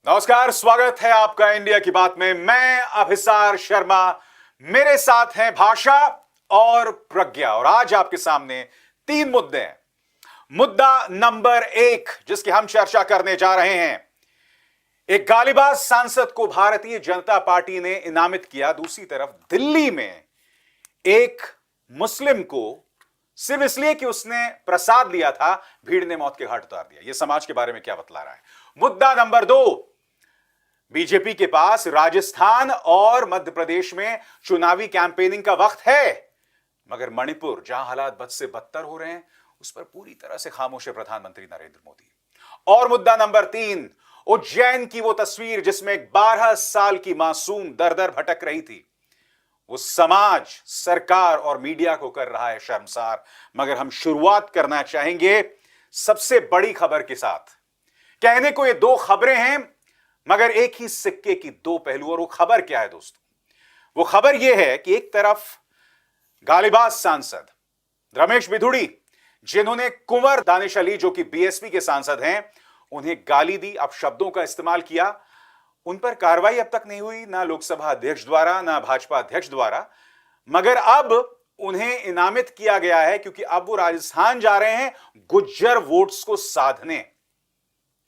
नमस्कार, स्वागत है आपका इंडिया की बात में। मैं अभिसार शर्मा, मेरे साथ हैं भाषा और प्रज्ञा, और आज आपके सामने तीन मुद्दे हैं। मुद्दा नंबर एक, जिसकी हम चर्चा करने जा रहे हैं, एक गालीबाज सांसद को भारतीय जनता पार्टी ने इनामित किया। दूसरी तरफ दिल्ली में एक मुस्लिम को सिर्फ इसलिए कि उसने प्रसाद लिया था, भीड़ ने मौत के घाट उतार दिया। यह समाज के बारे में क्या बतला रहा है? मुद्दा नंबर दो, बीजेपी के पास राजस्थान और मध्य प्रदेश में चुनावी कैंपेनिंग का वक्त है, मगर मणिपुर जहां हालात बद से बदतर हो रहे हैं, उस पर पूरी तरह से खामोश है प्रधानमंत्री नरेंद्र मोदी। और मुद्दा नंबर तीन, उज्जैन की वो तस्वीर जिसमें 12 साल की मासूम दर दर भटक रही थी, वो समाज, सरकार और मीडिया को कर रहा है शर्मसार। मगर हम शुरुआत करना चाहेंगे सबसे बड़ी खबर के साथ। कहने को ये दो खबरें हैं, मगर एक ही सिक्के की दो पहलू। और वो खबर क्या है दोस्तों? वो खबर यह है कि एक तरफ गालीबाज सांसद रमेश बिधूड़ी, जिन्होंने कुंवर दानिश अली, जो कि बीएसपी के सांसद हैं, उन्हें गाली दी, अपशब्दों का इस्तेमाल किया। उन पर कार्रवाई अब तक नहीं हुई, ना लोकसभा अध्यक्ष द्वारा ना भाजपा अध्यक्ष द्वारा, मगर अब उन्हें इनामित किया गया है क्योंकि अब वो राजस्थान जा रहे हैं गुज्जर वोट्स को साधने।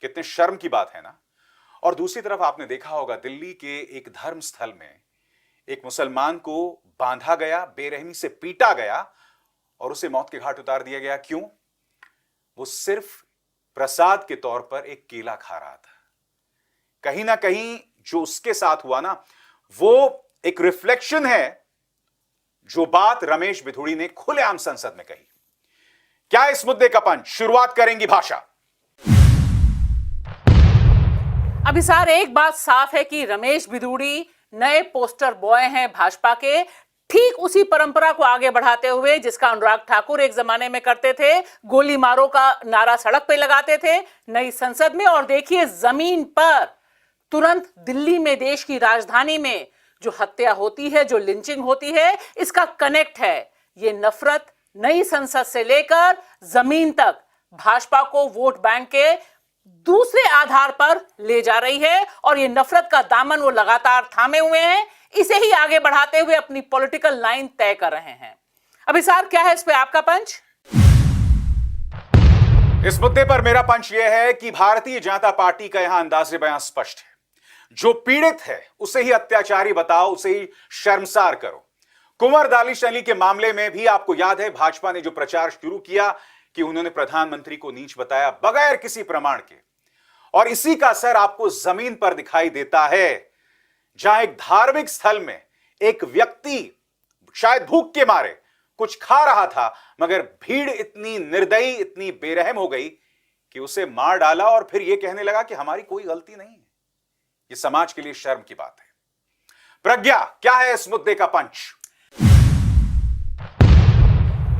कितने शर्म की बात है ना। और दूसरी तरफ आपने देखा होगा, दिल्ली के एक धर्म स्थल में एक मुसलमान को बांधा गया, बेरहमी से पीटा गया और उसे मौत के घाट उतार दिया गया। क्यों? वो सिर्फ प्रसाद के तौर पर एक केला खा रहा था। कहीं ना कहीं जो उसके साथ हुआ ना, वो एक रिफ्लेक्शन है जो बात रमेश बिधूड़ी ने खुलेआम संसद में कही। क्या इस मुद्दे का पंच? शुरुआत करेंगी भाषा। अभिसार, एक बात साफ है कि रमेश बिधूड़ी नए पोस्टर बॉय हैं भाजपा के, ठीक उसी परंपरा को आगे बढ़ाते हुए जिसका अनुराग ठाकुर एक जमाने में करते थे। गोली मारो का नारा सड़क पे लगाते थे नई संसद में, और देखिए जमीन पर तुरंत दिल्ली में, देश की राजधानी में जो हत्या होती है, जो लिंचिंग होती है, इसका कनेक्ट है। ये नफरत नई संसद से लेकर जमीन तक भाजपा को वोट बैंक के दूसरे आधार पर ले जा रही है, और ये नफरत का दामन वो लगातार थामे हुए हैं। इसे ही आगे बढ़ाते हुए अपनी पॉलिटिकल लाइन तय कर रहे हैं। अभिसार, क्या है इस पे आपका पंच? इस मुद्दे पर मेरा पंच यह है कि भारतीय जनता पार्टी का यहां अंदाजे बयां स्पष्ट है। जो पीड़ित है उसे ही अत्याचारी बताओ, उसे ही शर्मसार करो। कुंवर दानिश अली के मामले में भी आपको याद है, भाजपा ने जो प्रचार शुरू किया कि उन्होंने प्रधानमंत्री को नीच बताया बगैर किसी प्रमाण के, और इसी का असर आपको जमीन पर दिखाई देता है, जहां एक धार्मिक स्थल में एक व्यक्ति शायद भूख के मारे कुछ खा रहा था, मगर भीड़ इतनी निर्दयी, इतनी बेरहम हो गई कि उसे मार डाला और फिर यह कहने लगा कि हमारी कोई गलती नहीं है। यह समाज के लिए शर्म की बात है। प्रज्ञा, क्या है इस मुद्दे का पंच?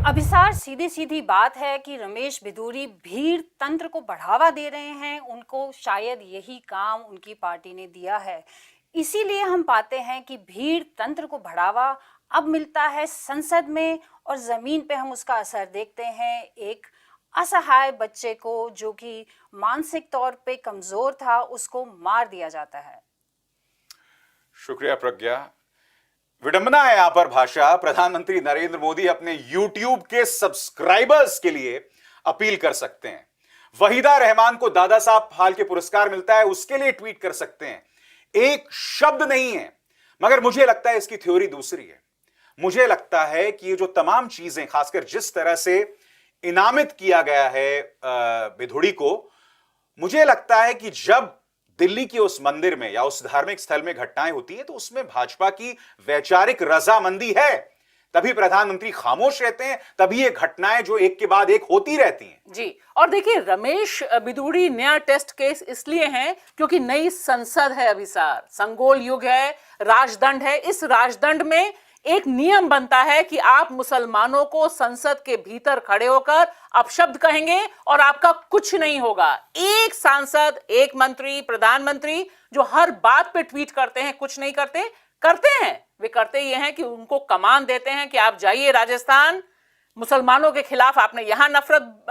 अभिसार, सीधी सीधी बात है कि रमेश बिधूड़ी भीड़ तंत्र को बढ़ावा दे रहे हैं। उनको शायद यही काम उनकी पार्टी ने दिया है। इसीलिए हम पाते हैं कि भीड़ तंत्र को बढ़ावा अब मिलता है संसद में, और जमीन पे हम उसका असर देखते हैं। एक असहाय बच्चे को, जो कि मानसिक तौर पे कमजोर था, उसको मार दिया जाता है। शुक्रिया प्रज्ञा। विडंबना है यहां पर भाषा, प्रधानमंत्री नरेंद्र मोदी अपने YouTube के सब्सक्राइबर्स के लिए अपील कर सकते हैं। वहीदा रहमान को दादा साहब फाल्के पुरस्कार मिलता है, उसके लिए ट्वीट कर सकते हैं। एक शब्द नहीं है, मगर मुझे लगता है इसकी थ्योरी दूसरी है। मुझे लगता है कि ये जो तमाम चीजें, खासकर जिस तरह से इनामित किया गया है बिधूड़ी को, मुझे लगता है कि जब दिल्ली की उस मंदिर में या उस धार्मिक स्थल में घटनाएं होती है तो उसमें भाजपा की वैचारिक रजामंदी है, तभी प्रधानमंत्री खामोश रहते हैं, तभी ये घटनाएं जो एक के बाद एक होती रहती हैं। जी, और देखिए, रमेश बिधूड़ी नया टेस्ट केस इसलिए हैं क्योंकि नई संसद है अभिसार, संगोल युग है, राजदंड है। इस राजदंड में एक नियम बनता है कि आप मुसलमानों को संसद के भीतर खड़े होकर अपशब्द कहेंगे और आपका कुछ नहीं होगा। एक सांसद, एक मंत्री, प्रधानमंत्री जो हर बात पे ट्वीट करते हैं, कुछ नहीं करते हैं। वे करते ये हैं कि उनको कमान देते हैं कि आप जाइए राजस्थान, मुसलमानों के खिलाफ आपने यहां नफरत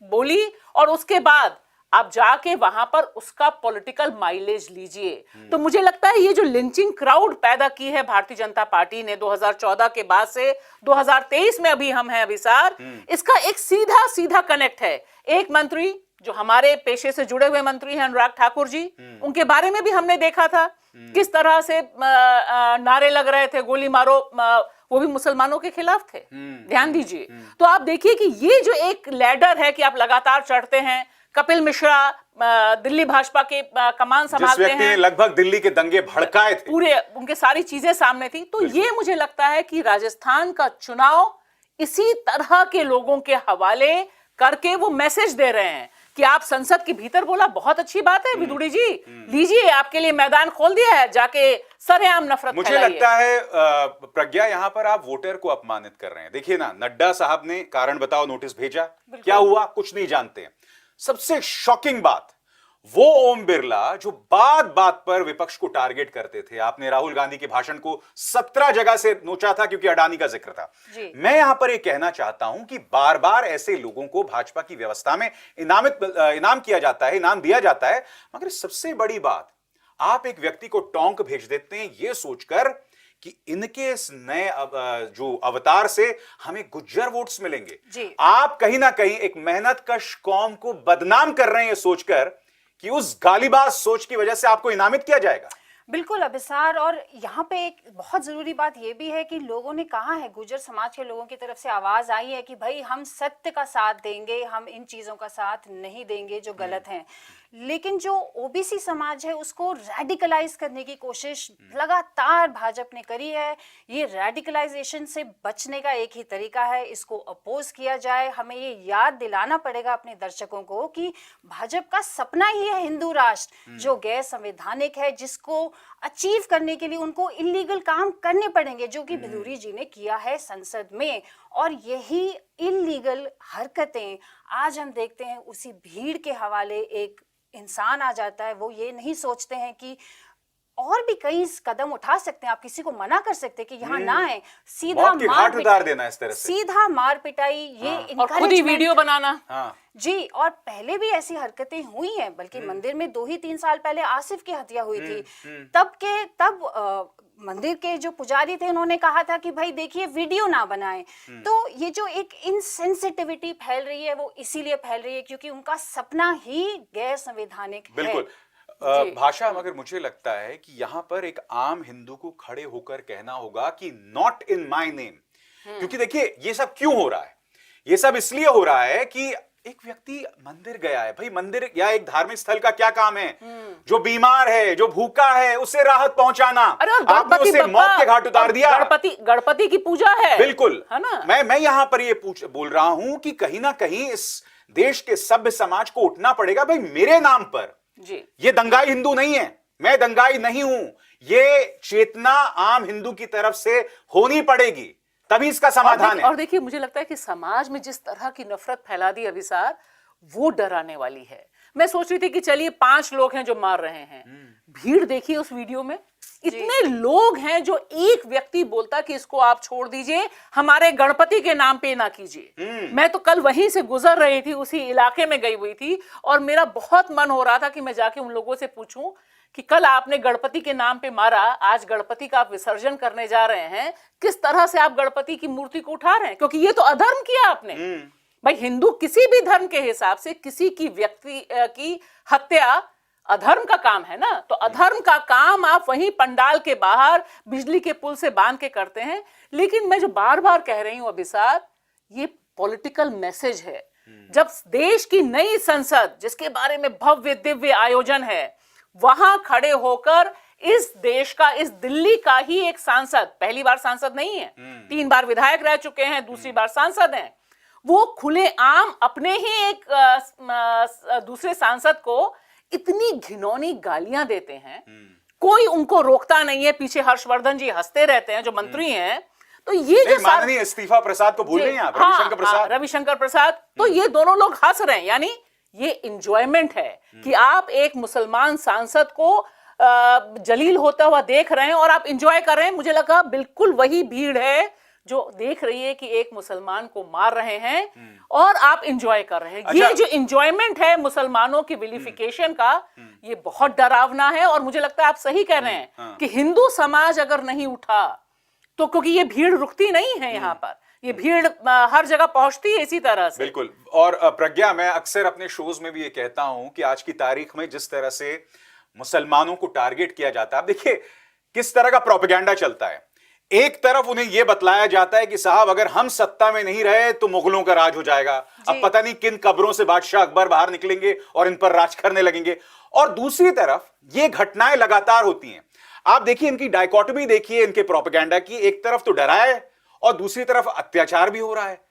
बोली, और उसके बाद आप जाके वहां पर उसका पॉलिटिकल माइलेज लीजिए। तो मुझे लगता है ये जो लिंचिंग क्राउड पैदा की है भारतीय जनता पार्टी ने 2014 के बाद से 2023 में अभी हम हैं अभिसार, इसका एक सीधा सीधा कनेक्ट है। एक मंत्री जो हमारे पेशे से जुड़े हुए मंत्री हैं अनुराग ठाकुर जी, उनके बारे में भी हमने देखा था किस तरह से नारे लग रहे थे, गोली मारो, वो भी मुसलमानों के खिलाफ थे। ध्यान दीजिए। तो आप देखिए कि ये जो एक लैडर है कि आप लगातार चढ़ते हैं। कपिल मिश्रा दिल्ली भाजपा के कमान संभालते हैं, लगभग दिल्ली के दंगे भड़काए थे, पूरे उनके सारी चीजें सामने थी। तो ये मुझे लगता है कि राजस्थान का चुनाव इसी तरह के लोगों के हवाले करके वो मैसेज दे रहे हैं कि आप संसद के भीतर बोला, बहुत अच्छी बात है विदुड़ी जी, लीजिए, आपके लिए मैदान खोल दिया है, जाके सरेआम नफरत मुझे फैलाइए। लगता है प्रज्ञा, यहां पर आप वोटर को अपमानित कर रहे हैं। देखिए ना, नड्डा साहब ने कारण बताओ नोटिस भेजा, क्या हुआ कुछ नहीं जानते। सबसे शॉकिंग बात, वो ओम बिरला जो बात बात पर विपक्ष को टारगेट करते थे, आपने राहुल गांधी के भाषण को 17 जगह से नोचा था क्योंकि अडानी का जिक्र था। मैं यहां पर यह कहना चाहता हूं कि बार बार ऐसे लोगों को भाजपा की व्यवस्था में इनाम किया जाता है, इनाम दिया जाता है, मगर सबसे बड़ी बात, आप एक व्यक्ति को टोंक भेज देते हैं यह सोचकर कि इनके इस नए जो अवतार से हमें गुज्जर वोट्स मिलेंगे। आप कहीं ना कहीं एक मेहनतकश कौम को बदनाम कर रहे हैं सोचकर कि उस गालीबाज सोच की वजह से आपको इनामित किया जाएगा। बिल्कुल अभिसार, और यहाँ पे एक बहुत जरूरी बात ये भी है कि लोगों ने कहा है, गुर्जर समाज के लोगों की तरफ से आवाज आई है कि भाई हम सत्य का साथ देंगे, हम इन चीजों का साथ नहीं देंगे जो गलत हैं। लेकिन जो ओबीसी समाज है उसको रेडिकलाइज करने की कोशिश लगातार भाजपा ने करी है। ये रेडिकलाइजेशन से बचने का एक ही तरीका है, इसको अपोज किया जाए। हमें ये याद दिलाना पड़ेगा अपने दर्शकों को कि भाजपा का सपना ही है हिंदू राष्ट्र जो गैर संवैधानिक है, जिसको अचीव करने के लिए उनको इलीगल काम करने पड़ेंगे, जो कि बिधूरी जी ने किया है संसद में। और यही इलीगल हरकतें आज हम देखते हैं उसी भीड़ के हवाले एक इंसान आ जाता है। वो ये नहीं सोचते हैं कि और भी कई कदम उठा सकते हैं, आप किसी को मना कर सकते हैं कि यहाँ ना आए, सीधा मार उतार देना, इस तरह से सीधा मार पिटाई, ये और खुद ही वीडियो बनाना। जी, और पहले भी ऐसी हरकतें हुई हैं, बल्कि मंदिर में 2-3 साल पहले आसिफ की हत्या हुई थी। तब मंदिर के जो पुजारी थे उन्होंने कहा था कि भाई देखिए वीडियो ना बनाएं। तो ये जो एक इनसेंसिटिविटी फैल रही है वो इसीलिए फैल रही है क्योंकि उनका सपना ही गैर संवैधानिक है। बिल्कुल भाषा, मगर मुझे लगता है कि यहां पर एक आम हिंदू को खड़े होकर कहना होगा कि नॉट इन माय नेम, क्योंकि देखिए ये सब क्यों हो रहा है, ये सब इसलिए हो रहा है कि एक व्यक्ति मंदिर गया है। भाई मंदिर या एक धार्मिक स्थल का क्या काम है? जो बीमार है, जो भूखा है, उसे राहत पहुंचाना। आपने उसे मौत के घाट उतार दिया। गणपति की पूजा है, बिल्कुल है ना। मैं यहां पर ये बोल रहा हूं कि कहीं ना कहीं इस देश के सभ्य समाज को उठना पड़ेगा। भाई मेरे नाम पर जी, ये दंगाई हिंदू नहीं है, मैं दंगाई नहीं हूं, ये चेतना आम हिंदू की तरफ से होनी पड़ेगी, तभी इसका समाधान है। और देखिए मुझे लगता है कि समाज में जिस तरह की नफरत फैला दी अभिसार, वो डराने वाली है। मैं सोच रही थी कि चलिए 5 लोग हैं जो मार रहे हैं, भीड़ देखिए उस वीडियो में, इतने लोग हैं जो एक व्यक्ति बोलता कि इसको आप छोड़ दीजिए, हमारे गणपति के नाम पे ना कीजिए। मैं तो कल वहीं से गुजर रही थी, उसी इलाके में गई हुई थी, और मेरा बहुत मन हो रहा था कि मैं जाके उन लोगों से पूछूं कि कल आपने गणपति के नाम पे मारा, आज गणपति का आप विसर्जन करने जा रहे हैं, किस तरह से आप गणपति की मूर्ति को उठा रहे हैं, क्योंकि ये तो अधर्म किया आपने। भाई हिंदू किसी भी धर्म के हिसाब से किसी की व्यक्ति की हत्या अधर्म का काम है ना, तो अधर्म का काम आप वहीं पंडाल के बाहर बिजली के पुल से बांध के करते हैं। लेकिन मैं जो बार बार कह रही हूं अभिसार, ये पॉलिटिकल मैसेज है। जब देश की नई संसद, जिसके बारे में भव्य दिव्य आयोजन है, वहां खड़े होकर इस देश का, इस दिल्ली का ही एक सांसद, पहली बार सांसद नहीं है, 3 बार विधायक रह चुके हैं, दूसरी बार सांसद हैं, वो खुले आम अपने ही एक दूसरे सांसद को इतनी घिनौनी गालियां देते हैं, कोई उनको रोकता नहीं है। पीछे हर्षवर्धन जी हंसते रहते हैं जो मंत्री हैं। तो ये जो माननीय इस्तीफा प्रसाद को भूल रहे हैं आप, रविशंकर प्रसाद। रविशंकर प्रसाद, तो ये दोनों लोग हंस रहे हैं, यानी ये इंजॉयमेंट है कि आप एक मुसलमान सांसद को जलील होता हुआ देख रहे हैं और आप इंजॉय कर रहे हैं। मुझे लगा बिल्कुल वही भीड़ है जो देख रही है कि एक मुसलमान को मार रहे हैं और आप इंजॉय कर रहे हैं। अच्छा। ये जो इंजॉयमेंट है मुसलमानों की विलिफिकेशन का, ये बहुत डरावना है। और मुझे लगता है आप सही कह रहे हैं कि हिंदू समाज अगर नहीं उठा तो, क्योंकि ये भीड़ रुकती नहीं है यहाँ पर, ये भीड़ हर जगह पहुंचती है इसी तरह से। बिल्कुल। और प्रज्ञा, मैं अक्सर अपने शोज में भी ये कहता हूं कि आज की तारीख में जिस तरह से मुसलमानों को टारगेट किया जाता है, आप देखिए किस तरह का प्रोपेगेंडा चलता है। एक तरफ उन्हें यह बतलाया जाता है कि साहब अगर हम सत्ता में नहीं रहे तो मुगलों का राज हो जाएगा, अब पता नहीं किन कब्रों से बादशाह अकबर बाहर निकलेंगे और इन पर राज करने लगेंगे। और दूसरी तरफ ये घटनाएं लगातार होती हैं। आप देखिए इनकी डायकोटमी देखिए इनके प्रोपेगेंडा की, एक तरफ तो डरा है और दूसरी तरफ अत्याचार भी हो रहा है,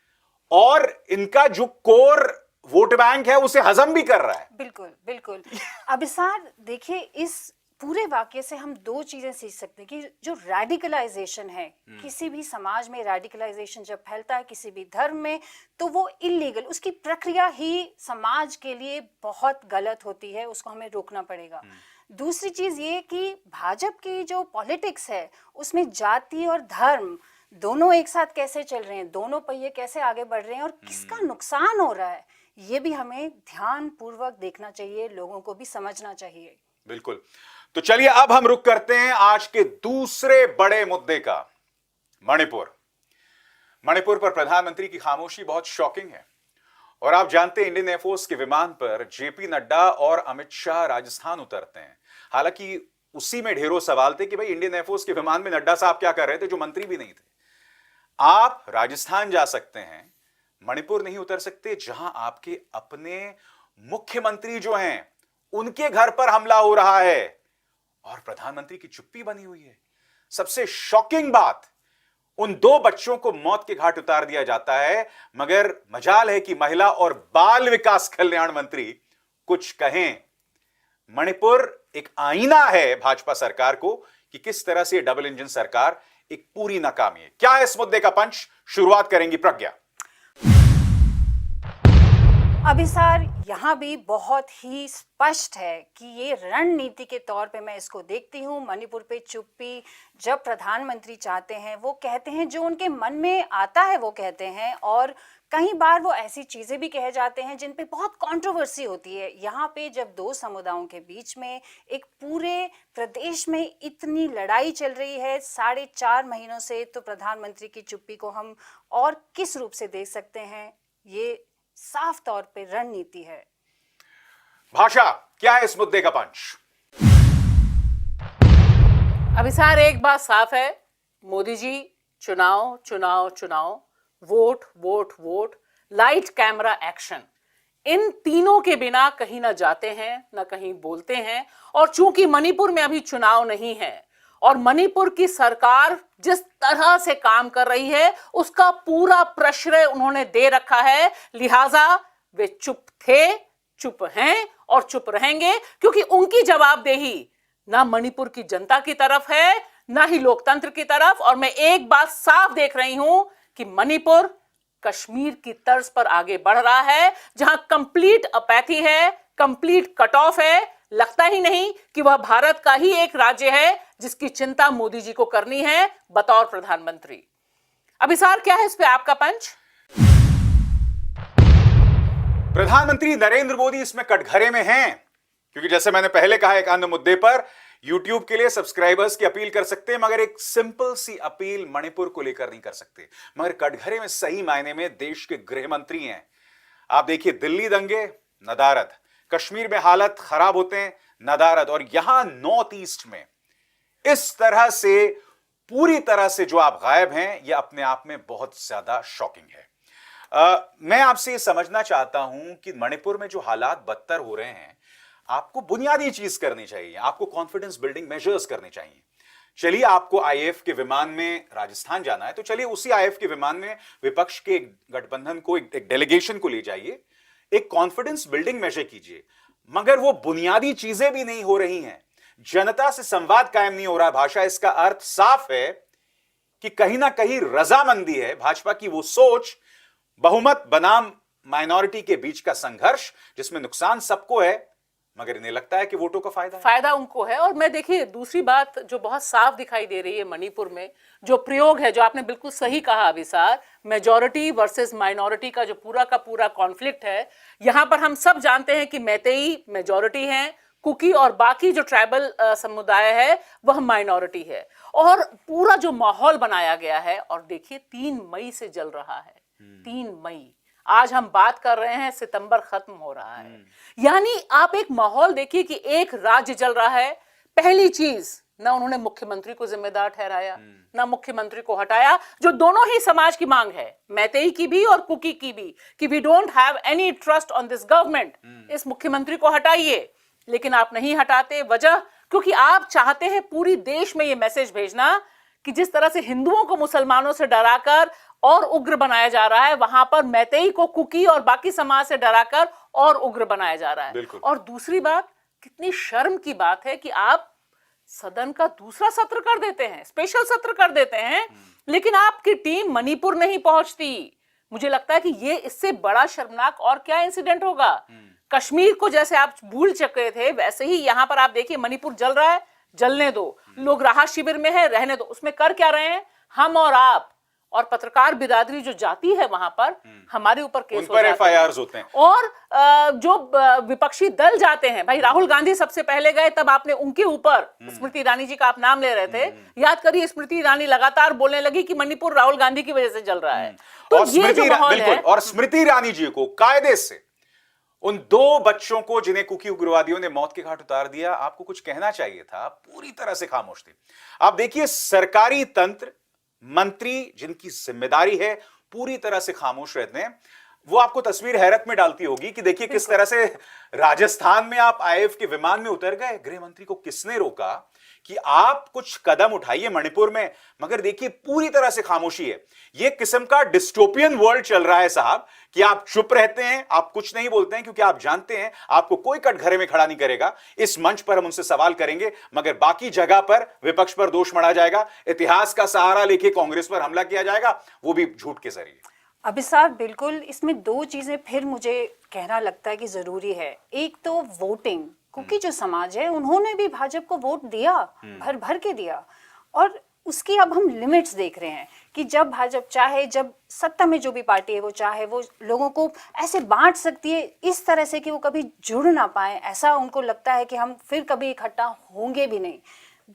और इनका जो कोर वोट बैंक है उसे हजम भी कर रहा है। बिल्कुल बिल्कुल। अभिसार देखिए, इस पूरे वाक्य से हम दो चीजें सीख सकते हैं कि जो रेडिकलाइजेशन है, किसी भी समाज में रेडिकलाइजेशन जब फैलता है किसी भी धर्म में, तो वो इलीगल, उसकी प्रक्रिया ही समाज के लिए बहुत गलत होती है, उसको हमें रोकना पड़ेगा। दूसरी चीज ये कि भाजपा की जो पॉलिटिक्स है उसमें जाति और धर्म दोनों एक साथ कैसे चल रहे हैं, दोनों पहिए कैसे आगे बढ़ रहे हैं और किसका नुकसान हो रहा है, ये भी हमें ध्यान पूर्वक देखना चाहिए, लोगों को भी समझना चाहिए। बिल्कुल। तो चलिए अब हम रुक करते हैं आज के दूसरे बड़े मुद्दे का, मणिपुर। मणिपुर पर प्रधानमंत्री की खामोशी बहुत शॉकिंग है। और आप जानते हैं इंडियन एयरफोर्स के विमान पर जेपी नड्डा और अमित शाह राजस्थान उतरते हैं। हालांकि उसी में ढेरों सवाल थे कि भाई इंडियन एयरफोर्स के विमान में नड्डा साहब क्या कर रहे थे जो मंत्री भी नहीं थे। आप राजस्थान जा सकते हैं, मणिपुर नहीं उतर सकते जहां आपके अपने मुख्यमंत्री जो हैं उनके घर पर हमला हो रहा है और प्रधानमंत्री की चुप्पी बनी हुई है। सबसे शॉकिंग बात, उन दो बच्चों को मौत के घाट उतार दिया जाता है, मगर मजाल है कि महिला और बाल विकास कल्याण मंत्री कुछ कहें। मणिपुर एक आईना है भाजपा सरकार को कि किस तरह से डबल इंजन सरकार एक पूरी नाकामी है। क्या है इस मुद्दे का पंच, शुरुआत करेंगी प्रज्ञा। अभिसार, यहाँ भी बहुत ही स्पष्ट है कि ये रणनीति के तौर पे मैं इसको देखती हूँ। मणिपुर पे चुप्पी जब प्रधानमंत्री चाहते हैं वो कहते हैं, जो उनके मन में आता है वो कहते हैं, और कई बार वो ऐसी चीज़ें भी कहे जाते हैं जिन पे बहुत कंट्रोवर्सी होती है। यहाँ पे जब दो समुदायों के बीच में एक पूरे प्रदेश में इतनी लड़ाई चल रही है 4.5 महीनों से, तो प्रधानमंत्री की चुप्पी को हम और किस रूप से देख सकते हैं? ये साफ तौर पे रणनीति है। भाषा, क्या है इस मुद्दे का पंच? अभिसार, एक बात साफ है, मोदी जी चुनाव चुनाव चुनाव, vote vote vote, light camera action, इन तीनों के बिना कहीं ना जाते हैं ना कहीं बोलते हैं। और चूंकि मणिपुर में अभी चुनाव नहीं है और मणिपुर की सरकार जिस तरह से काम कर रही है उसका पूरा प्रश्रय उन्होंने दे रखा है, लिहाजा वे चुप थे, चुप हैं और चुप रहेंगे, क्योंकि उनकी जवाबदेही ना मणिपुर की जनता की तरफ है ना ही लोकतंत्र की तरफ। और मैं एक बात साफ देख रही हूं कि मणिपुर कश्मीर की तर्ज पर आगे बढ़ रहा है, जहां कंप्लीट अपैथी है, कंप्लीट कट ऑफ है। लगता ही नहीं कि वह भारत का ही एक राज्य है जिसकी चिंता मोदी जी को करनी है बतौर प्रधानमंत्री। अभिसार, क्या है इस पे आपका पंच? प्रधानमंत्री नरेंद्र मोदी इसमें कटघरे में हैं, क्योंकि जैसे मैंने पहले कहा एक अन्य मुद्दे पर YouTube के लिए सब्सक्राइबर्स की अपील कर सकते हैं, मगर एक सिंपल सी अपील मणिपुर को लेकर नहीं कर सकते। मगर कटघरे में सही मायने में देश के गृह मंत्री हैं। आप देखिए, दिल्ली दंगे नदारद, कश्मीर में हालत खराब होते हैं नदारद, और यहां नॉर्थ ईस्ट में इस तरह से पूरी तरह से जो आप गायब हैं, यह अपने आप में बहुत ज्यादा शॉकिंग है। मैं आपसे यह समझना चाहता हूं कि मणिपुर में जो हालात बदतर हो रहे हैं, आपको बुनियादी चीज करनी चाहिए, आपको कॉन्फिडेंस बिल्डिंग मेजर्स करने चाहिए। चलिए, आपको आईएएफ के विमान में राजस्थान जाना है तो चलिए उसी आईएएफ के विमान में विपक्ष के गठबंधन को, एक डेलीगेशन को ले जाइए, एक कॉन्फिडेंस बिल्डिंग मेजर कीजिए। मगर वो बुनियादी चीजें भी नहीं हो रही हैं, जनता से संवाद कायम नहीं हो रहा। भाषा, इसका अर्थ साफ है कि कहीं ना कहीं रजामंदी है भाजपा की वो सोच, बहुमत बनाम माइनॉरिटी के बीच का संघर्ष जिसमें नुकसान सबको है मगर इन्हें लगता है कि वोटों का फायदा है। फायदा उनको है। और मैं देखिए दूसरी बात जो बहुत साफ दिखाई दे रही है मणिपुर में, जो प्रयोग है, जो आपने बिल्कुल सही कहा अभिसार, मेजॉरिटी वर्सेस माइनॉरिटी का जो पूरा का पूरा कॉन्फ्लिक्ट है, यहां पर हम सब जानते हैं कि मैतेई मेजॉरिटी हैं, कुकी और बाकी जो ट्राइबल समुदाय है वह माइनॉरिटी है। और पूरा जो माहौल बनाया गया है, और देखिए 3 मई से जल रहा है, 3 मई, आज हम बात कर रहे हैं, सितंबर खत्म हो रहा है। यानी आप एक माहौल देखिए कि एक राज्य जल रहा है। पहली चीज, ना उन्होंने मुख्यमंत्री को जिम्मेदार ठहराया, ना मुख्यमंत्री को हटाया, जो दोनों ही समाज की मांग है, मैतेई की भी और कुकी की भी, कि we don't have any trust on this government, इस मुख्यमंत्री को हटाइए। लेकिन आप नहीं हटाते, वजह क्योंकि आप चाहते हैं पूरी देश में यह मैसेज भेजना कि जिस तरह से हिंदुओं को मुसलमानों से डराकर और उग्र बनाया जा रहा है, वहां पर मैतेई को कुकी और बाकी समाज से डराकर और उग्र बनाया जा रहा है। और दूसरी बात, कितनी शर्म की बात है कि आप सदन का दूसरा सत्र कर देते हैं, स्पेशल सत्र कर देते हैं, लेकिन आपकी टीम मणिपुर नहीं पहुंचती। मुझे लगता है कि ये इससे बड़ा शर्मनाक और क्या इंसिडेंट होगा। कश्मीर को जैसे आप भूल चुके थे, वैसे ही यहां पर आप देखिए मणिपुर जल रहा है, जलने दो, लोग राहत शिविर में है, रहने दो। उसमें कर क्या रहे हैं, हम और आप और पत्रकार बिरादरी जो जाती है वहां पर, हमारे ऊपर केस हो जाते हैं, FIRs होते हैं। और जो विपक्षी दल जाते हैं, भाई राहुल गांधी सबसे पहले गए, तब आपने उनके ऊपर, स्मृति ईरानी जी का आप नाम ले रहे थे, याद करिए स्मृति ईरानी लगातार बोलने लगी कि मणिपुर राहुल गांधी की वजह से जल रहा है। तो ये जो माहौल है, और स्मृति ईरानी जी को कायदे से उन 2 बच्चों को जिन्हें कुकी उग्रवादियों ने मौत के घाट उतार दिया, आपको कुछ कहना चाहिए था, पूरी तरह से खामोश थे। आप देखिए सरकारी तंत्र, मंत्री जिनकी जिम्मेदारी है, पूरी तरह से खामोश रहते हैं। वो आपको तस्वीर हैरत में डालती होगी कि देखिए किस तरह से राजस्थान में आप IAF के विमान में उतर गए, गृह मंत्री को किसने रोका कि आप कुछ कदम उठाइए मणिपुर में, मगर देखिए पूरी तरह से खामोशी है। यह किस्म का डिस्टोपियन वर्ल्ड चल रहा है साहब, कि आप चुप रहते हैं, आप कुछ नहीं बोलते हैं, क्योंकि आप जानते हैं आपको कोई कटघरे में खड़ा नहीं करेगा। इस मंच पर हम उनसे सवाल करेंगे, मगर बाकी जगह पर विपक्ष पर दोष मढ़ा जाएगा, इतिहास का सहारा लेके कांग्रेस पर हमला किया जाएगा, वो भी झूठ के जरिए। अभिसार, बिल्कुल इसमें 2 चीजें फिर मुझे कहना लगता है कि जरूरी है। एक तो वोटिंग, कुकी जो समाज है उन्होंने भी भाजपा को वोट दिया, भर भर के दिया, और उसकी अब हम लिमिट्स देख रहे हैं कि जब भाजपा चाहे, जब सत्ता में जो भी पार्टी है वो चाहे, वो लोगों को ऐसे बांट सकती है इस तरह से कि वो कभी जुड़ ना पाए, ऐसा उनको लगता है कि हम फिर कभी इकट्ठा होंगे भी नहीं।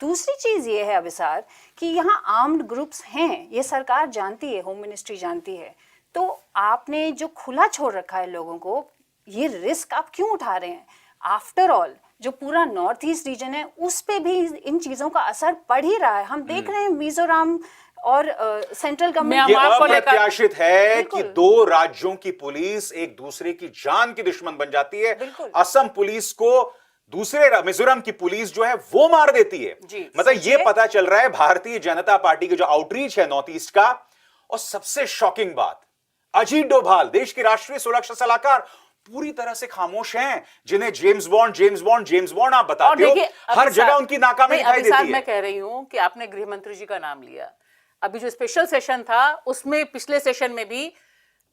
दूसरी चीज ये है अभिसार कि यहाँ आर्म्ड ग्रुप्स हैं, ये सरकार जानती है, होम मिनिस्ट्री जानती है, तो आपने जो खुला छोड़ रखा है लोगों को, ये रिस्क आप क्यों उठा रहे हैं? आफ्टर ऑल जो पूरा नॉर्थ ईस्ट रीजन है उस पे भी इन चीजों का असर पड़ ही रहा है। हम देख रहे हैं मिजोरम और सेंट्रल गवर्नमेंट, ये अप्रत्याशित है कि 2 राज्यों की पुलिस एक दूसरे की जान की दुश्मन बन जाती है। असम पुलिस को दूसरे मिजोरम की पुलिस जो है वो मार देती है। मतलब ये पता चल रहा है भारतीय जनता पार्टी के जो आउटरीच है नॉर्थ ईस्ट का। और सबसे शॉकिंग बात, अजीत डोभाल देश के राष्ट्रीय सुरक्षा सलाहकार पूरी तरह से खामोश हैं, जिन्हें जेम्स बॉन्ड आप बताते हो, हर जगह उनकी नाकामी दिखाई देती है। मैं कह रही हूं कि आपने गृह मंत्री जी का नाम लिया, अभी जो स्पेशल सेशन था उसमें, पिछले सेशन में भी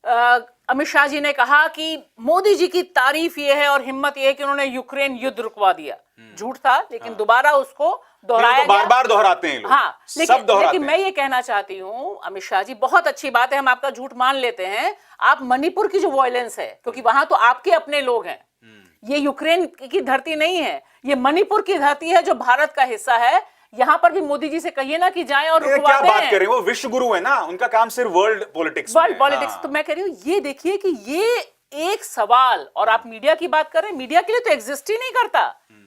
अमित शाह जी ने कहा कि मोदी जी की तारीफ ये है और हिम्मत ये है कि उन्होंने यूक्रेन युद्ध रुकवा दिया। झूठ था, लेकिन दोबारा उसको दोहराया, तो बार-बार दोहराते हैं लोग। हाँ, लेकिन मैं ये कहना चाहती हूँ अमित शाह जी, बहुत अच्छी बात है, हम आपका झूठ मान लेते हैं, आप मणिपुर की जो वायलेंस है, क्योंकि वहां तो आपके अपने लोग हैं, ये यूक्रेन की धरती नहीं है, ये मणिपुर की धरती है जो भारत का हिस्सा है। यहां पर भी मोदी जी से कहिए ना कि जाएं और रुकवा क्या बात करें, वो विश्व गुरु है ना, उनका काम सिर्फ वर्ल्ड पॉलिटिक्स। तो मैं कह रही हूँ, ये देखिए कि ये एक सवाल, और आप मीडिया की बात करें, मीडिया के लिए तो एग्जिस्ट ही नहीं करता।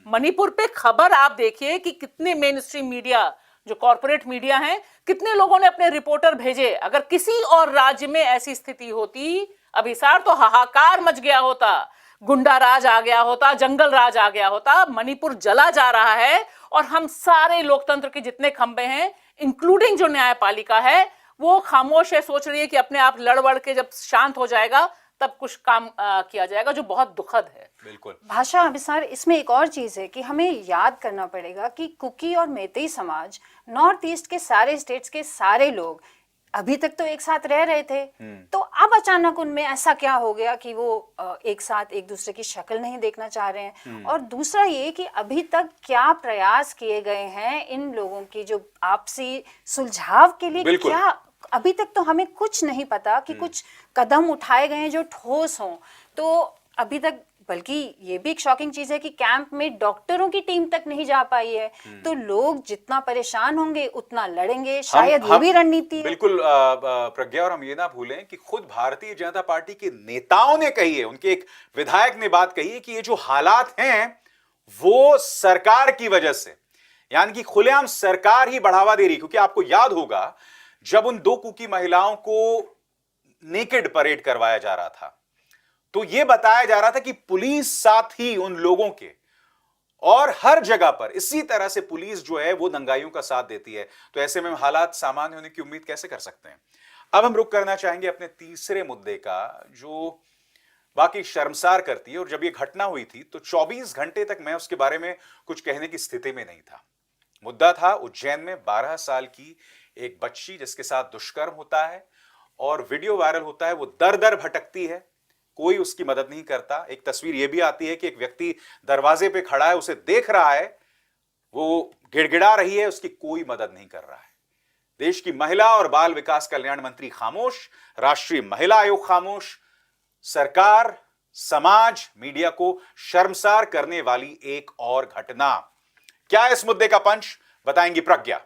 मणिपुर पे खबर आप देखिए कि कितने मेन स्ट्रीम मीडिया, जो कॉर्पोरेट मीडिया हैं, कितने लोगों ने अपने रिपोर्टर भेजे। अगर किसी और राज्य में ऐसी स्थिति होती अभिसार, तो हाहाकार मच गया होता, गुंडा राज आ गया होता, जंगल राज आ गया होता। मणिपुर जला जा रहा है और हम सारे लोकतंत्र के जितने खंबे हैं, इंक्लूडिंग जो न्यायपालिका है, वो खामोश है, सोच रही है कि अपने आप लड़ के जब शांत हो जाएगा तब कुछ काम किया जाएगा, जो बहुत दुखद है। बिल्कुल। भाषा अभिसार, इसमें एक और चीज है कि हमें याद करना पड़ेगा कि कुकी और मैतेई समाज, नॉर्थ ईस्ट के सारे स्टेट्स के सारे लोग अभी तक तो एक साथ रह रहे थे, तो अब अचानक उनमें ऐसा क्या हो गया कि वो एक साथ एक दूसरे की शक्ल नहीं देखना चाह रहे हैं। और दूसरा ये कि अभी तक क्या प्रयास किए गए हैं इन लोगों की जो आपसी सुलझाव के लिए, बिल्कुल। क्या अभी तक तो हमें कुछ नहीं पता कि कुछ कदम उठाए गए हैं जो ठोस हों। तो अभी तक, बल्कि ये भी एक शॉकिंग चीज है कि कैंप में डॉक्टरों की टीम तक नहीं जा पाई है। तो लोग जितना परेशान होंगे उतना लड़ेंगे, शायद ये भी रणनीति है। बिल्कुल प्रज्ञा, और हम ये ना भूलें कि खुद भारतीय जनता पार्टी के नेताओं ने कही है, उनके एक विधायक ने बात कही है कि ये जो हालात हैं वो सरकार की वजह से, यानी कि खुलेआम सरकार ही बढ़ावा दे रही। क्योंकि आपको याद होगा जब उन दो कुकी महिलाओं को नेकेड परेड करवाया जा रहा था, तो यह बताया जा रहा था कि पुलिस साथ ही उन लोगों के, और हर जगह पर इसी तरह से पुलिस जो है वो दंगाइयों का साथ देती है। तो ऐसे में हालात सामान्य होने की उम्मीद कैसे कर सकते हैं। अब हम रुक करना चाहेंगे अपने तीसरे मुद्दे का, जो बाकी शर्मसार करती है। और जब यह घटना हुई थी तो 24 घंटे तक मैं उसके बारे में कुछ कहने की स्थिति में नहीं था। मुद्दा था उज्जैन में 12 साल की एक बच्ची जिसके साथ दुष्कर्म होता है और वीडियो वायरल होता है। वो दर दर भटकती है, कोई उसकी मदद नहीं करता। एक तस्वीर यह भी आती है कि एक व्यक्ति दरवाजे पे खड़ा है, उसे देख रहा है, वो गिड़गिड़ा रही है, उसकी कोई मदद नहीं कर रहा है। देश की महिला और बाल विकास कल्याण मंत्री खामोश, राष्ट्रीय महिला आयोग खामोश, सरकार, समाज, मीडिया को शर्मसार करने वाली एक और घटना। क्या है इस मुद्दे का पंच, बताएंगी प्रज्ञा।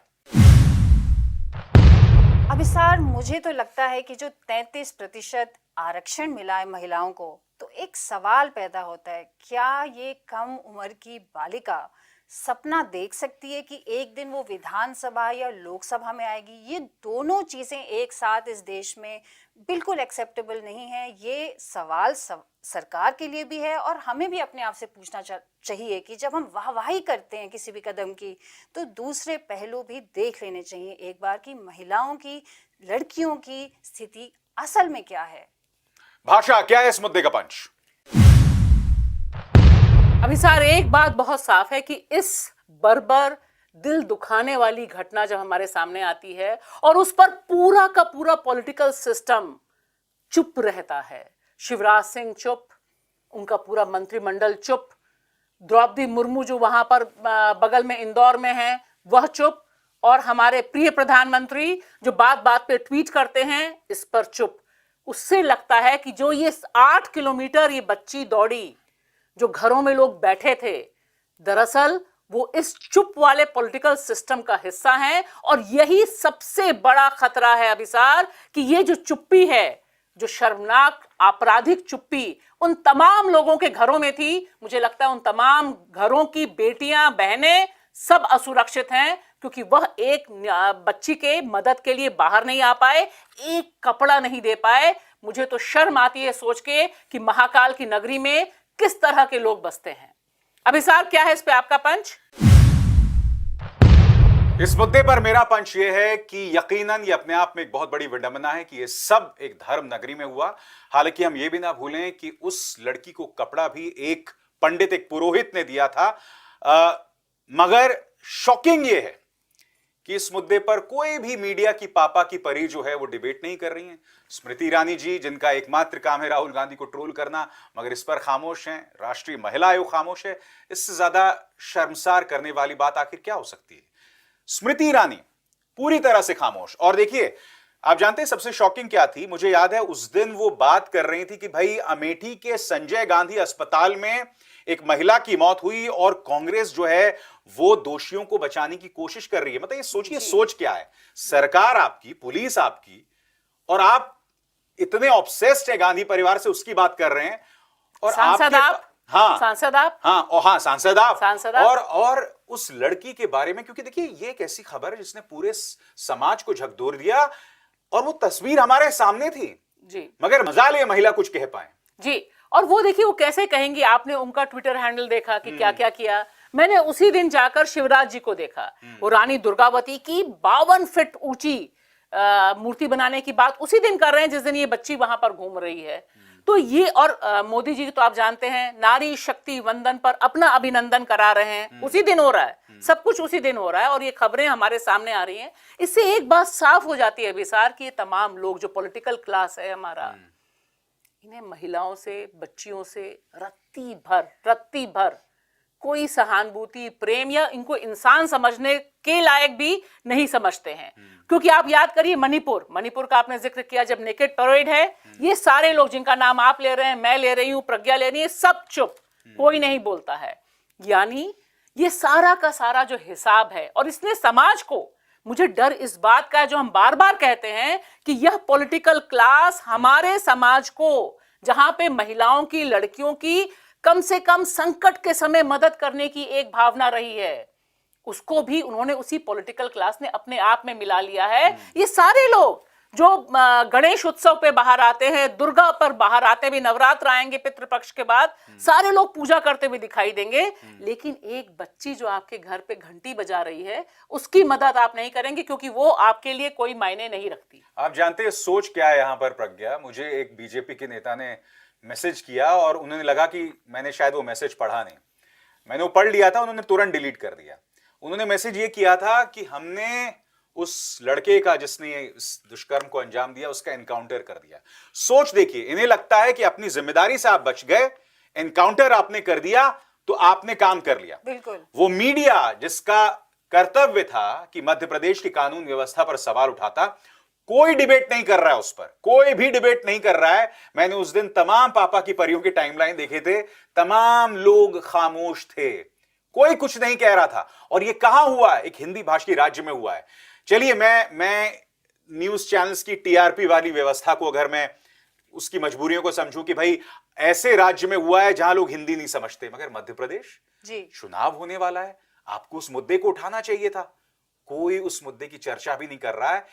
अभिसार, मुझे तो लगता है कि जो 33% आरक्षण मिला है महिलाओं को, तो एक सवाल पैदा होता है, क्या ये कम उम्र की बालिका सपना देख सकती है कि एक दिन वो विधानसभा या लोकसभा में आएगी? ये दोनों चीजें एक साथ इस देश में बिल्कुल एक्सेप्टेबल नहीं है। ये सवाल सरकार के लिए भी है और हमें भी अपने आप से पूछना चाहिए कि जब हम वाहवाही करते हैं किसी भी कदम की, तो दूसरे पहलू भी देख लेने चाहिए एक बार कि महिलाओं की, लड़कियों की स्थिति असल में क्या है। भाषा, क्या है इस मुद्दे का पंच? अभिसार, एक बात बहुत साफ है कि इस बर्बर, दिल दुखाने वाली घटना जब हमारे सामने आती है और उस पर पूरा का पूरा पॉलिटिकल सिस्टम चुप रहता है। शिवराज सिंह चुप, उनका पूरा मंत्रिमंडल चुप, द्रौपदी मुर्मू जो वहां पर बगल में इंदौर में है वह चुप, और हमारे प्रिय प्रधानमंत्री जो बात बात पे ट्वीट करते हैं इस पर चुप। उससे लगता है कि जो ये 8 किलोमीटर ये बच्ची दौड़ी, जो घरों में लोग बैठे थे, दरअसल वो इस चुप वाले पॉलिटिकल सिस्टम का हिस्सा हैं। और यही सबसे बड़ा खतरा है अभिसार कि ये जो चुप्पी है, जो शर्मनाक आपराधिक चुप्पी उन तमाम लोगों के घरों में थी, मुझे लगता है उन तमाम घरों की बेटियां, बहनें सब असुरक्षित हैं, क्योंकि वह एक बच्ची के मदद के लिए बाहर नहीं आ पाए, एक कपड़ा नहीं दे पाए। मुझे तो शर्म आती है सोच के कि महाकाल की नगरी में किस तरह के लोग बसते हैं। अभिसार, क्या है इस पे आपका पंच? इस मुद्दे पर मेरा पंच यह है कि यकीनन ये अपने आप में एक बहुत बड़ी विडंबना है कि ये सब एक धर्म नगरी में हुआ। हालांकि हम ये भी ना भूलें कि उस लड़की को कपड़ा भी एक पंडित, एक पुरोहित ने दिया था। मगर शॉकिंग ये है कि इस मुद्दे पर कोई भी मीडिया की पापा की परी जो है वो डिबेट नहीं कर रही हैं। स्मृति ईरानी जी, जिनका एकमात्र काम है राहुल गांधी को ट्रोल करना, मगर इस पर खामोश हैं। राष्ट्रीय महिला आयोग खामोश है। इससे ज्यादा शर्मसार करने वाली बात आखिर क्या हो सकती है? स्मृति ईरानी पूरी तरह से खामोश। और देखिए, आप जानते हैं सबसे शॉकिंग क्या थी? मुझे याद है उस दिन वो बात कर रही थी कि भाई अमेठी के संजय गांधी अस्पताल में एक महिला की मौत हुई और कांग्रेस जो है वो दोषियों को बचाने की कोशिश कर रही है। मतलब ये सोचिए, सोच क्या है? सरकार आपकी, पुलिस आपकी, और आप इतने ऑब्सेस्ड है गांधी परिवार से, उसकी बात कर रहे हैं। और सांसद आप, हाँ, सांसद आप, हाँ, और हाँ, सांसद आप, सांसद आप। और उस लड़की के बारे में, क्योंकि देखिए ये एक ऐसी खबर है जिसने पूरे समाज को झकझोर दिया, और वो तस्वीर हमारे सामने थी जी, मगर मजाल ये महिला कुछ कह पाए जी। और वो देखिए वो कैसे कहेंगी। आपने उनका ट्विटर हैंडल देखा कि क्या क्या किया? मैंने उसी दिन जाकर शिवराज जी को देखा। वो रानी दुर्गावती की 52 फीट ऊंची मूर्ति बनाने की बात उसी दिन कर रहे हैं जिस दिन ये बच्ची वहां पर घूम रही है। तो ये और मोदी जी तो आप जानते हैं नारी शक्ति वंदन पर अपना अभिनंदन करा रहे हैं, उसी दिन हो रहा है, सब कुछ उसी दिन हो रहा है और ये खबरें हमारे सामने आ रही हैं। इससे एक बात साफ हो जाती है अभिसार कि ये तमाम लोग जो पॉलिटिकल क्लास है हमारा, इन्हें महिलाओं से, बच्चियों से रत्ती भर कोई सहानुभूति, प्रेम या इनको इंसान समझने के लायक भी नहीं समझते हैं। क्योंकि आप याद करिए मणिपुर का आपने जिक्र किया, जब नेकेड परेड है, ये सारे लोग जिनका नाम आप ले रहे हैं, मैं ले रही हूं, प्रज्ञा ले रही है, सब चुप, कोई नहीं बोलता है। यानी ये सारा का सारा जो हिसाब है, और इसने समाज को, मुझे डर इस बात का है जो हम बार बार कहते हैं कि यह पॉलिटिकल क्लास हमारे समाज को, जहां पे महिलाओं की, लड़कियों की कम से कम संकट के समय मदद करने की एक भावना रही है, उसको भी उन्होंने उसी पॉलिटिकल क्लास ने अपने आप में मिला लिया है। ये सारे लोग जो गणेश उत्सव पे बाहर आते हैं, दुर्गा पर बाहर आते भी, नवरात्र आएंगे पितृपक्ष के बाद, सारे लोग पूजा करते हुए दिखाई देंगे, लेकिन एक बच्ची जो आपके घर पे घंटी बजा रही है, उसकी मदद आप नहीं करेंगे क्योंकि वो आपके लिए कोई मायने नहीं रखती। आप जानते हैं सोच क्या है यहाँ पर प्रज्ञा? मुझे एक बीजेपी के नेता ने मैसेज किया और उन्होंने लगा कि मैंने शायद वो मैसेज पढ़ा नहीं, मैंने वो पढ़ लिया था, उन्होंने तुरंत डिलीट कर दिया। उन्होंने मैसेज ये किया था कि हमने उस लड़के का जिसने इस दुष्कर्म को अंजाम दिया उसका एनकाउंटर कर दिया। सोच देखिए, इन्हें लगता है कि अपनी जिम्मेदारी से आप बच गए, एनकाउंटर आपने कर दिया तो आपने काम कर लिया। बिल्कुल। वो मीडिया जिसका कर्तव्य था कि मध्य प्रदेश की कानून व्यवस्था पर सवाल उठाता, कोई डिबेट नहीं कर रहा है उस पर, कोई भी डिबेट नहीं कर रहा है। मैंने उस दिन तमाम पापा की परियों के टाइमलाइन देखे थे, तमाम लोग खामोश थे, कोई कुछ नहीं कह रहा था। और ये कहां हुआ है? एक हिंदी भाषी राज्य में हुआ है। चलिए मैं न्यूज चैनल्स की टीआरपी वाली व्यवस्था को, अगर मैं उसकी मजबूरियों को समझूं कि भाई ऐसे राज्य में हुआ है जहां लोग हिंदी नहीं समझते, मगर मध्य प्रदेश जी, चुनाव होने वाला है, आपको उस मुद्दे को उठाना चाहिए था। कोई उस मुद्दे की चर्चा भी नहीं कर रहा है।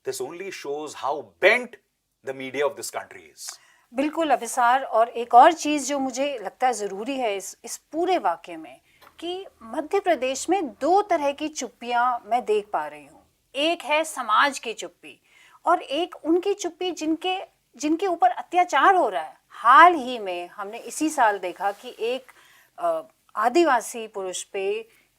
This only shows how bent the media of this country is. बिल्कुल अभिसार। और एक और चीज जो मुझे लगता है जरूरी है इस पूरे वाक्य में, कि मध्य प्रदेश में दो तरह की चुप्पियां मैं देख पा रही हूँ। एक है समाज की चुप्पी और एक उनकी चुप्पी जिनके ऊपर अत्याचार हो रहा है। हाल ही में हमने इसी साल देखा कि एक आदिवासी पुरुष पे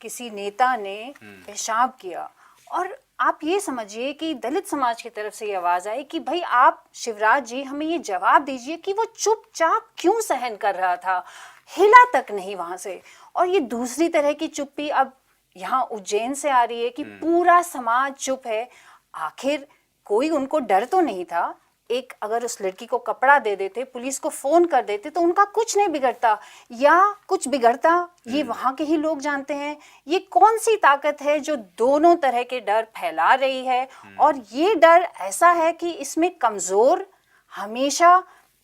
किसी नेता ने पेशाब किया, और आप ये समझिए कि दलित समाज की तरफ से ये आवाज आई कि भाई आप शिवराज जी हमें ये जवाब दीजिए कि वो चुपचाप क्यों सहन कर रहा था, हिला तक नहीं वहां से। और ये दूसरी तरह की चुप्पी अब यहाँ उज्जैन से आ रही है कि पूरा समाज चुप है। आखिर कोई उनको डर तो नहीं था। एक अगर उस लड़की को कपड़ा दे देते, पुलिस को फोन कर देते, तो उनका कुछ नहीं बिगड़ता, या कुछ बिगड़ता ये वहां के ही लोग जानते हैं। ये कौन सी ताकत है जो दोनों तरह के डर फैला रही है, और ये डर ऐसा है कि इसमें कमजोर हमेशा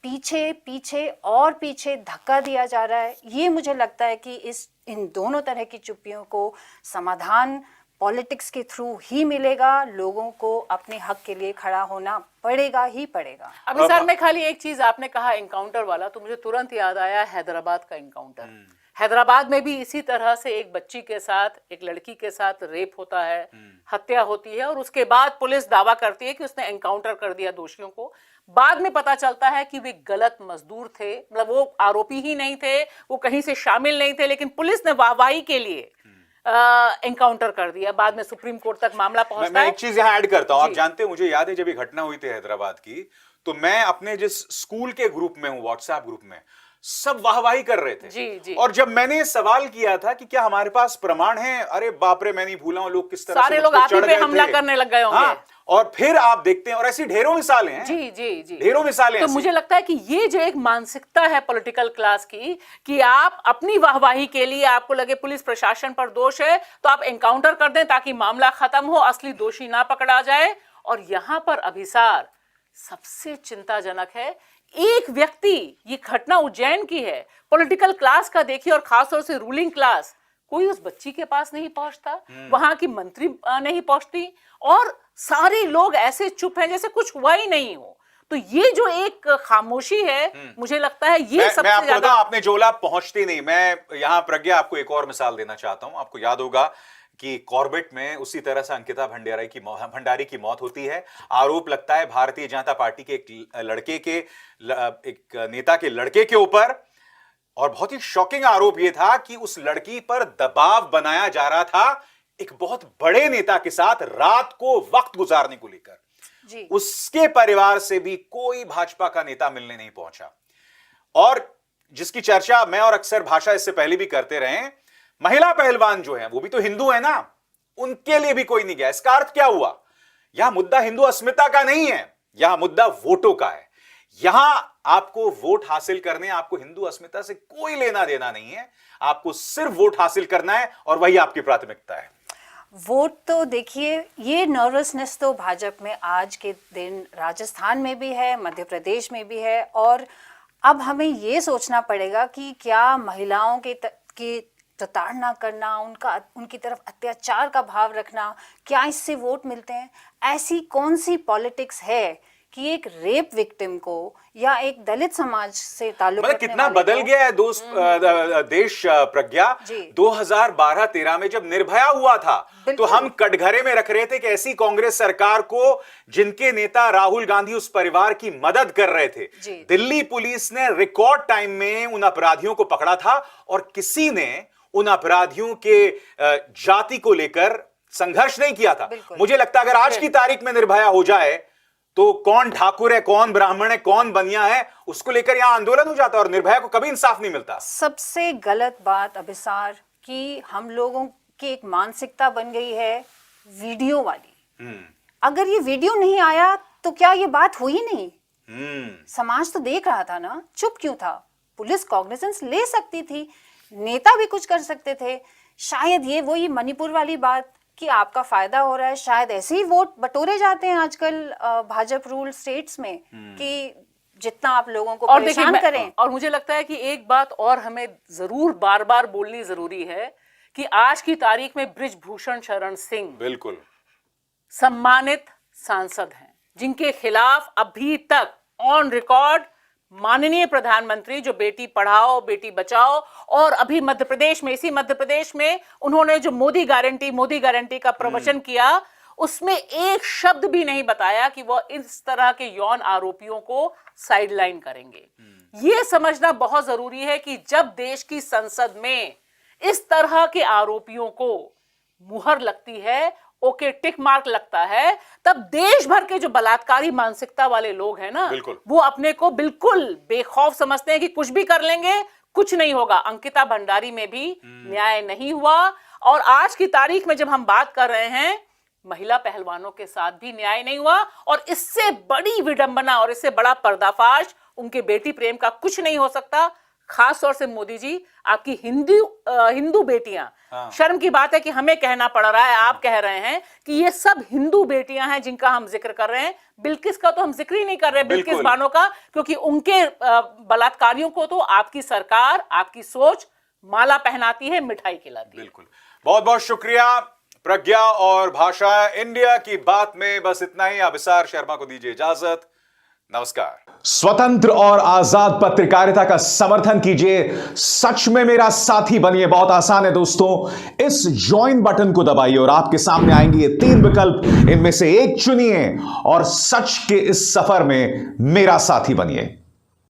पीछे पीछे और पीछे धक्का दिया जा रहा है। ये मुझे लगता है कि इन दोनों तरह की चुप्पियों को समाधान पॉलिटिक्स के थ्रू ही मिलेगा। लोगों को अपने हक के लिए खड़ा होना पड़ेगा ही पड़ेगा। अभी सर, मैं खाली एक चीज, आपने कहा एनकाउंटर वाला, तो मुझे तुरंत याद आया हैदराबाद का एनकाउंटर। हैदराबाद में भी इसी तरह से एक बच्ची के साथ, एक लड़की के साथ रेप होता है, हत्या होती है, और उसके बाद पुलिस दावा करती है कि उसने एनकाउंटर कर दिया दोषियों को। बाद में पता चलता है कि वे गलत मजदूर थे, मतलब वो आरोपी ही नहीं थे, वो कहीं से शामिल नहीं थे, लेकिन पुलिस ने वाहवाही के लिए एनकाउंटर कर दिया। बाद में सुप्रीम कोर्ट तक मामला पहुंचता मैं है। एक चीज यहाँ ऐड करता हूँ। आप जानते हैं, मुझे याद है जब ये घटना हुई थी हैदराबाद की, तो मैं अपने जिस स्कूल के ग्रुप में हूँ, व्हाट्सएप ग्रुप में, सब वाहवाही कर रहे थे। जी। और जब मैंने सवाल किया था कि क्या हमारे पास प्रमाण है, अरे बाप रे, मैं नहीं भूला हूं लोग किस तरह सारे से लोग आप ही पे हमला करने लग गए होंगे। हाँ, और फिर आप देखते हैं, और ऐसी ढेरों मिसालें हैं। जी। ढेरों मिसालें। तो मुझे लगता है कि ये जो एक मानसिकता है पॉलिटिकल क्लास की, कि आप अपनी वाहवाही के लिए, आपको लगे पुलिस प्रशासन पर दोष है तो आप एनकाउंटर कर दें ताकि मामला खत्म हो, असली दोषी ना पकड़ा जाए। और यहां पर अभिसार सबसे चिंताजनक है, एक व्यक्ति, ये घटना उज्जैन की है, पॉलिटिकल क्लास का देखिए, और खासतौर से रूलिंग क्लास, कोई उस बच्ची के पास नहीं पहुंचता, वहां की मंत्री नहीं पहुंचती, और सारे लोग ऐसे चुप हैं जैसे कुछ हुआ ही नहीं हो। तो ये जो एक खामोशी है, मुझे लगता है ये मैं सबसे आपको ज्यादा। बताऊं, आपने जोला पहुंचती नहीं। मैं यहां प्रज्ञा आपको एक और मिसाल देना चाहता हूं। आपको याद होगा कि कॉर्बेट में उसी तरह से अंकिता भंडारी की मौत होती है। आरोप लगता है भारतीय जनता पार्टी के एक नेता के लड़के के ऊपर, और बहुत ही शॉकिंग आरोप यह था कि उस लड़की पर दबाव बनाया जा रहा था एक बहुत बड़े नेता के साथ रात को वक्त गुजारने को लेकर। जी। उसके परिवार से भी कोई भाजपा का नेता मिलने नहीं पहुंचा। और जिसकी चर्चा मैं और अक्सर भाषा इससे पहले भी करते रहे, महिला पहलवान जो है वो भी तो हिंदू है ना, उनके लिए भी कोई नहीं गया। इसका अर्थ क्या हुआ? यहां मुद्दा हिंदू अस्मिता का नहीं है, यहां मुद्दा वोटों का है। यहां आपको वोट हासिल करने, आपको हिंदू अस्मिता से कोई लेना देना नहीं है, आपको सिर्फ वोट हासिल करना है और वही आपकी प्राथमिकता है। वोट तो देखिए, ये नर्वसनेस तो भाजपा में आज के दिन राजस्थान में भी है, मध्य प्रदेश में भी है, और अब हमें ये सोचना पड़ेगा कि क्या महिलाओं की प्रताड़ना करना, उनकी तरफ अत्याचार का भाव रखना, क्या इससे वोट मिलते हैं? ऐसी कौन सी पॉलिटिक्स है कि एक रेप विक्टिम को या एक दलित समाज से ताल्लुक मतलब रखने कितना वाले बदल को- गया है देश प्रज्ञा। जी। 2012-13 में जब निर्भया हुआ था तो बिल्कुल। हम कटघरे में रख रहे थे कि ऐसी कांग्रेस सरकार को जिनके नेता राहुल गांधी उस परिवार की मदद कर रहे थे। जी। दिल्ली पुलिस ने रिकॉर्ड टाइम में उन अपराधियों को पकड़ा था और किसी ने उन अपराधियों के जाति को लेकर संघर्ष नहीं किया था। बिल्कुल। मुझे लगता है अगर आज की तारीख में निर्भया हो जाए तो कौन ठाकुर है, कौन ब्राह्मण है, कौन बनिया है, उसको लेकर यहां आंदोलन हो जाता और निर्भया को कभी इंसाफ नहीं मिलता। सबसे गलत बात अभिसार कि हम लोगों की एक मानसिकता बन गई है वीडियो वाली। अगर ये वीडियो नहीं आया तो क्या ये बात हुई नहीं? समाज तो देख रहा था ना, चुप क्यों था? पुलिस कॉग्निजेंस ले सकती थी, नेता भी कुछ कर सकते थे। शायद ये वही मणिपुर वाली बात कि आपका फायदा हो रहा है, शायद ऐसे ही वोट बटोरे जाते हैं आजकल भाजपा रूल स्टेट्स में कि जितना आप लोगों को और देखिए परेशान करें। और मुझे लगता है कि एक बात और हमें जरूर बार बार बोलनी जरूरी है कि आज की तारीख में बृजभूषण शरण सिंह बिल्कुल सम्मानित सांसद हैं, जिनके खिलाफ अभी तक ऑन रिकॉर्ड माननीय प्रधानमंत्री, जो बेटी पढ़ाओ बेटी बचाओ, और अभी मध्य प्रदेश में, इसी मध्य प्रदेश में उन्होंने जो मोदी गारंटी का प्रवचन किया, उसमें एक शब्द भी नहीं बताया कि वह इस तरह के यौन आरोपियों को साइडलाइन करेंगे। यह समझना बहुत जरूरी है कि जब देश की संसद में इस तरह के आरोपियों को मुहर लगती है, ओके टिक मार्क लगता है, तब देश भर के जो बलात्कारी मानसिकता वाले लोग हैं ना, बिल्कुल। वो अपने को बिल्कुल बेखौफ समझते हैं कि कुछ भी कर लेंगे, कुछ नहीं होगा। अंकिता भंडारी में भी न्याय नहीं हुआ, और आज की तारीख में जब हम बात कर रहे हैं, महिला पहलवानों के साथ भी न्याय नहीं हुआ। और इससे बड़ी विडंबना और इससे बड़ा पर्दाफाश उनके बेटी प्रेम का कुछ नहीं हो सकता। खास तौर से मोदी जी, आपकी हिंदू बेटियां, शर्म की बात है कि हमें कहना पड़ रहा है, आप कह रहे हैं कि ये सब हिंदू बेटियां हैं जिनका हम जिक्र कर रहे हैं। बिल्किस का तो हम जिक्र ही नहीं कर रहे, बिल्किस बानो का, क्योंकि उनके बलात्कारियों को तो आपकी सरकार, आपकी सोच माला पहनाती है, मिठाई खिलाती है। बिल्कुल। बहुत बहुत शुक्रिया प्रज्ञा और भाषा। इंडिया की बात में बस इतना ही। अभिसार शर्मा को दीजिए इजाजत। नमस्कार। स्वतंत्र और आजाद पत्रकारिता का समर्थन कीजिए, सच में मेरा साथी बनिए। बहुत आसान है दोस्तों, इस ज्वाइन बटन को दबाइए और आपके सामने आएंगे ये 3 विकल्प, इनमें से एक चुनिए और सच के इस सफर में मेरा साथी बनिए।